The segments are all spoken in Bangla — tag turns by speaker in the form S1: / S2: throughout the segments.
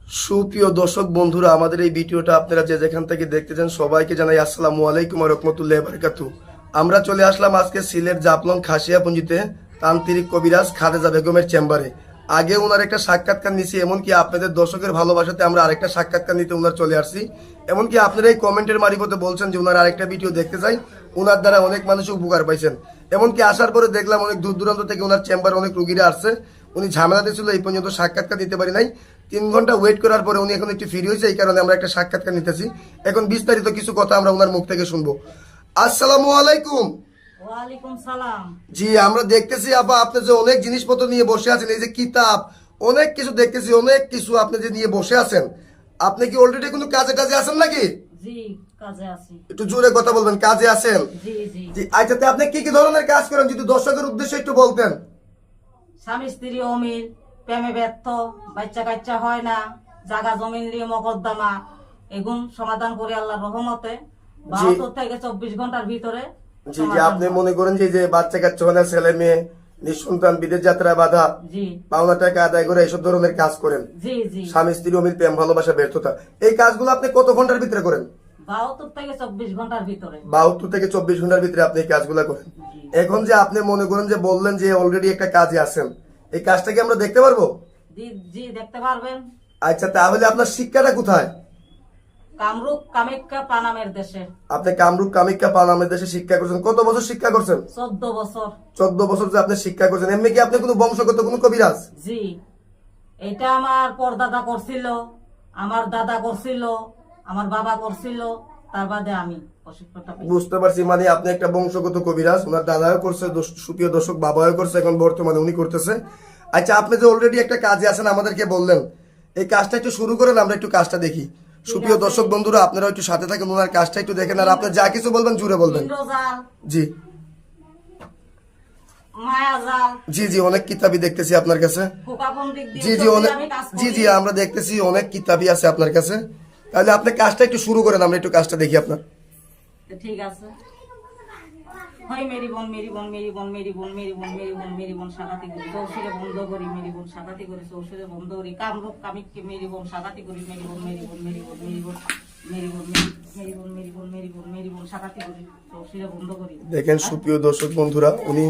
S1: সুপ্রিয় দর্শক বন্ধুরা, আমাদের এই ভিডিওটা আপনারা যে যেখান থেকে দেখতেছেন সবাইকে জানাই আসসালামু আলাইকুম ওয়া রাহমাতুল্লাহি ওয়া বারাকাতুহু। আমরা চলে আসলাম আজকে সিলেট জাফলং খাসিয়াপুঞ্জিতে তান্ত্রিক কবিরাজ খালেদা বেগমের চেম্বারে। আগে ওনার একটা সাক্ষাৎকার নিছি, এমনকি আপনাদের দর্শকের ভালোবাসাতে আমরা আরেকটা সাক্ষাৎকার নিতে ওনার চলে আসছি। এমনকি আপনারা এই কমেন্টের মারিফতে বলছেন যে ওনার আরেকটা ভিডিও দেখতে চাই, ওনার দ্বারা অনেক মানুষ উপকার পাইছেন। এমনকি আসার পরে দেখলাম অনেক দূর দূরান্ত থেকে ওনার চেম্বারে অনেক রুগীরা আসছে। উনি ঝামেলাতে ছিল, এই পর্যন্ত সাক্ষাৎকার দিতে পারি নাই। 3 ঘন্টা ওয়েট করার পরে উনি এখন একটু ফ্রি হয়েছে, এই কারণে আমরা একটা সাক্ষাৎকার নিতেছি। এখন বিস্তারিত কিছু কথা আমরা ওনার মুখ থেকে শুনবো। আসসালামু আলাইকুম।
S2: ওয়ালাইকুম সালাম।
S1: জি, আমরা দেখতেছি আপা আপনি যে অনেক জিনিসপত্র নিয়ে বসে আছেন, এই যে কিতাব অনেক কিছু দেখতেছি, অনেক কিছু আপনি যে নিয়ে বসে আছেন। আপনি কি অলরেডি কোনো কাজে টাজে আছেন নাকি?
S2: জি, কাজে আছি।
S1: একটু জোরে কথা বলবেন, কাজে আছেন?
S2: জি জি।
S1: জি, আচ্ছা আপনি কি কি ধরনের কাজ করেন যদি দর্শকের উদ্দেশ্যে একটু বলতেন।
S2: স্বামী স্ত্রী অমিল, প্রেমে ব্যর্থ, বাচ্চা কাচ্চা হয় না, জায়গা জমিন নিয়ে মকদ্দমা, এগুন সমাধান করে আল্লাহর রহমতে 72 থেকে 24 ঘন্টার ভিতরে।
S1: জি জি, আপনি মনে করেন যে বাচ্চা কাচ্চা হয় না, ছেলে মেয়ে নিঃসন্তান, বিদেশ যাত্রা বাধা,
S2: জি,
S1: পাওনা টাকা আদায় করে এইসব ধরনের কাজ করেন।
S2: জি জি।
S1: স্বামী স্ত্রী অমিল, প্রেম ভালোবাসা ব্যর্থতা, এই কাজগুলো আপনি কত ঘন্টার ভিতরে করেন?
S2: 72 থেকে 24 ঘন্টার ভিতরে।
S1: 72 থেকে 24 ঘন্টার ভিতরে আপনি এই কাজগুলো করেন। এখন যে আপনি মনে করেন যে বললেন যে অলরেডি একটা কাজে আছেন, এই কাজটা কি আমরা দেখতে পারবো?
S2: জি জি, দেখতে পারবেন।
S1: আচ্ছা, তাহলে আপনার শিক্ষাটা কোথায়?
S2: কামরূপ কামাখ্যা পানামের দেশে।
S1: আপনি কামরূপ কামাখ্যা পানামের দেশে শিক্ষা করছেন। কত বছর শিক্ষা করছেন?
S2: 14 বছর।
S1: 14 বছর যে আপনি শিক্ষা করছেন। এমনি কি আপনি কোনো বংশগত কোনো কবিরাজ?
S2: জি, এটা আমার পরদাদা করছিল, আমার দাদা করছিল, আমার বাবা করছিল, তার বাদে আমি প্রশিক্ষণটা পেয়েছি।
S1: বুঝতে পারছি, মানে আপনি একটা বংশগত কবিরাজ। ওনার দাদাও করছে, সুপ্রিয় দর্শক, বাবাও করছে, এখন বর্তমানে উনি করতেছে। আচ্ছা, আপনি যে অলরেডি একটা কাজে আছেন আমাদেরকে বললেন, এই কাজটা একটু শুরু করেন, আমরা একটু কাজটা দেখি। সুপ্রিয় দর্শক বন্ধুরা, আপনারা একটু সাথে থাকেন, ওনার কাজটা একটু দেখেন, আর আপনি যা কিছু বলবেন জুড়ে বলবেন।
S2: ইন্দ্রজাল,
S1: জি
S2: মায়াজাল,
S1: জি জি, অনেক কিতাবই দেখতেছি আপনার কাছে।
S2: ফোকাপন্ডিক
S1: জি
S2: দিয়ে
S1: জি, অনেক,
S2: আমি কাজ
S1: জি
S2: করি।
S1: জি, আমরা দেখতেছি অনেক কিতাবই আছে আপনার কাছে। তাহলে আপনি কাজটা একটু শুরু করেন, আমরা একটু কাজটা দেখি আপনার।
S2: তো ঠিক আছে। হয় মেরি বোন মেরি বোন মেরি বোন মেরি বোন মেরি বোন মেরি বোন মেরি বোন সাগাতি করি, চৌশুরে বন্ধ করি, মেরি বোন সাগাতি করি, চৌশুরে বন্ধ করি, কামরূপ কামিককে মেরি বোন সাগাতি করি, মেরি বোন মেরি বোন মেরি বোন মেরি বোন মেরি বোন মেরি বোন মেরি বোন মেরি বোন মেরি বোন সাগাতি করি, চৌশুরে বন্ধ করি।
S1: দেখেন সুপ্রিয় দর্শক বন্ধুরা, উনি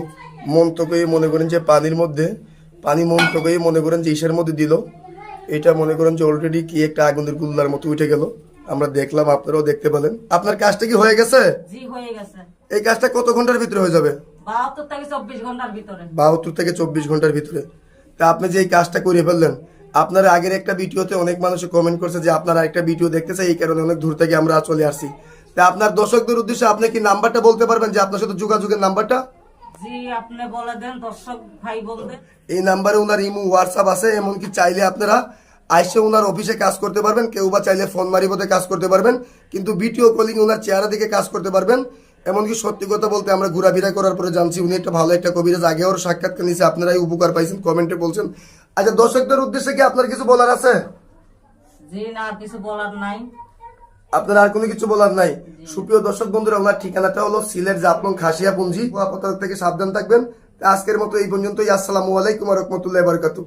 S1: মন্ত্রকে মনে করেন যে পানির মধ্যে, পানি মন্ত্রকে মনে করেন যে ইসের মধ্যে দিল। এটা মনে করেন যে অলরেডি কি একটা আগুনের গুল্লার মতো উঠে গেল, আমরা দেখলাম, আপনারাও দেখতে পেলেন। আপনার কাজটা কি হয়ে গেছে?
S2: জি, হয়ে গেছে।
S1: এই কাজটা কত ঘন্টার ভিতরে হয়ে যাবে?
S2: 72 থেকে 24 ঘন্টার ভিতরে।
S1: 72 থেকে 24 ঘন্টার ভিতরে। তা আপনি যে এই কাজটা করে ফেললেন, আপনার আগের একটা ভিডিওতে অনেক মানুষ কমেন্ট করছে যে আপনার আরেকটা ভিডিও দেখতে চাই, এই কারণে অনেক দূর থেকে আমরা চলে আসছি। তা আপনার দর্শকদের উদ্দেশ্যে আপনি কি নাম্বারটা বলতে পারবেন, যে আপনার সাথে যোগাযোগের নাম্বারটা?
S2: জি, আপনি বলে দেন দর্শক ভাই বোনদের।
S1: এই নাম্বারে ওনার ইমো, হোয়াটসঅ্যাপ আছে, এমনকি চাইলে আপনারা আইসে ওনার অফিসে কাজ করতে পারবেন, কেউ বা চাইলে ফোন মারিবতে কাজ করতে পারবেন, কিন্তু ভিডিও কলিং ওনার চেহারা দিকে কাজ করতে পারবেন। এমনকি সত্যি কথা বলতে আমরা ঘোরাফেরা করার পরে জানছি উনি একটা ভালো একটা কবিরাজ। আগে ওর সাক্ষাৎকার নিয়েছে, আপনারাই উপকার পাইছেন, কমেন্টে বলছেন। আচ্ছা, দর্শকদের উদ্দেশ্যে কি আপনার কিছু বলার আছে?
S2: জি না, আর কিছু বলার নাই।
S1: আপনার আর কোনো কিছু বলার নাই? সুপ্রিয় দর্শক বন্ধুরা, ওনার ঠিকানাটা হলো সিলেট জাফলং খাসিয়াপুঞ্জি। আপদ থেকে সাবধান থাকবেন। আজকের মতো এই পর্যন্তই। আসসালামু আলাইকুম ওয়া রাহমাতুল্লাহি ওয়া বারাকাতুহু।